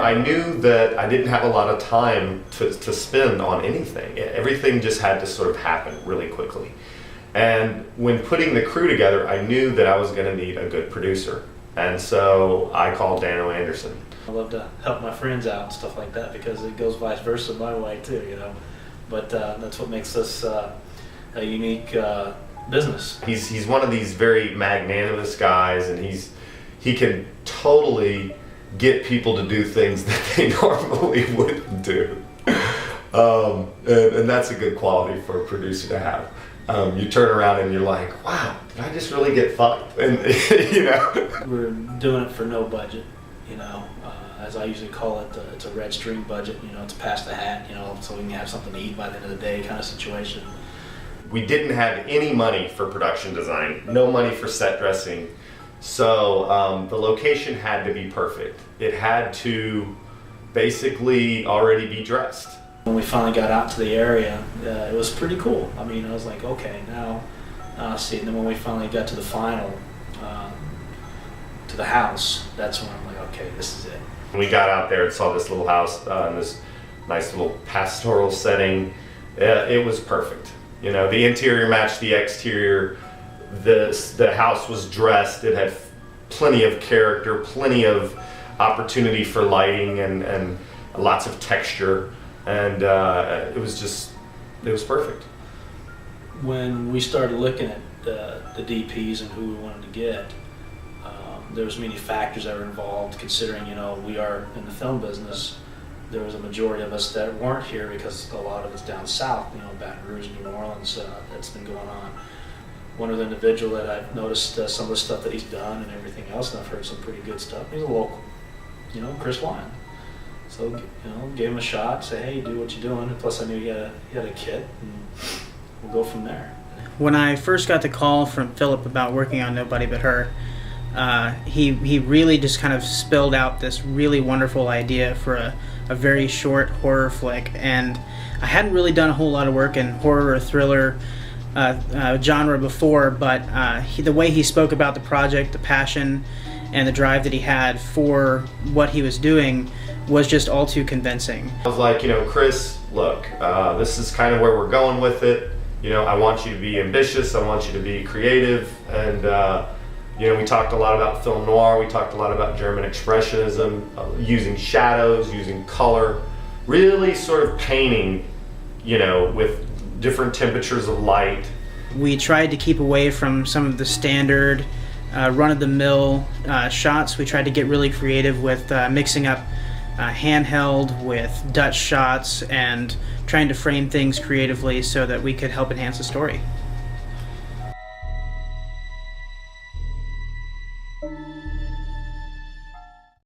I knew that I didn't have a lot of time to spend on anything. Everything just had to sort of happen really quickly. And when putting the crew together, I knew that I was going to need a good producer. And so I called Dano Anderson. I love to help my friends out and stuff like that because it goes vice versa my way too, you know. But that's what makes us a unique business. He's one of these very magnanimous guys, and he can totally get people to do things that they normally wouldn't do. And that's a good quality for a producer to have. You turn around and you're like, wow, did I just really get fucked? And you know, we're doing it for no budget, you know. As I usually call it, it's a red string budget. You know, it's past the hat, you know, so we can have something to eat by the end of the day kind of situation. We didn't have any money for production design, no money for set dressing, so the location had to be perfect. It had to basically already be dressed. When we finally got out to the area, it was pretty cool. I mean, I was like, okay, now see. And then when we finally got to the final, to the house, that's when I'm like, okay, this is it. When we got out there and saw this little house in this nice little pastoral setting, it was perfect. You know, the interior matched the exterior. The house was dressed. It had plenty of character, plenty of opportunity for lighting, and lots of texture. And it was perfect. When we started looking at the DPs and who we wanted to get, there was many factors that were involved, considering, you know, we are in the film business. There was a majority of us that weren't here because a lot of us down south, you know, Baton Rouge, New Orleans, that's been going on. One of the individual that I've noticed some of the stuff that he's done and everything else, and I've heard some pretty good stuff. He's a local, you know, Chris Lyon. So, you know, gave him a shot, say, hey, do what you're doing. And plus I knew he had a kit, and we'll go from there. When I first got the call from Phillip about working on Nobody But Her, he really just kind of spilled out this really wonderful idea for a very short horror flick, and I hadn't really done a whole lot of work in horror or thriller genre before, but the way he spoke about the project, the passion and the drive that he had for what he was doing was just all too convincing. I was like, you know, Chris, look, this is kind of where we're going with it. You know, I want you to be ambitious, I want you to be creative, and you know, we talked a lot about film noir, we talked a lot about German expressionism, using shadows, using color, really sort of painting, you know, with different temperatures of light. We tried to keep away from some of the standard run-of-the-mill shots. We tried to get really creative with mixing up handheld with Dutch shots and trying to frame things creatively so that we could help enhance the story.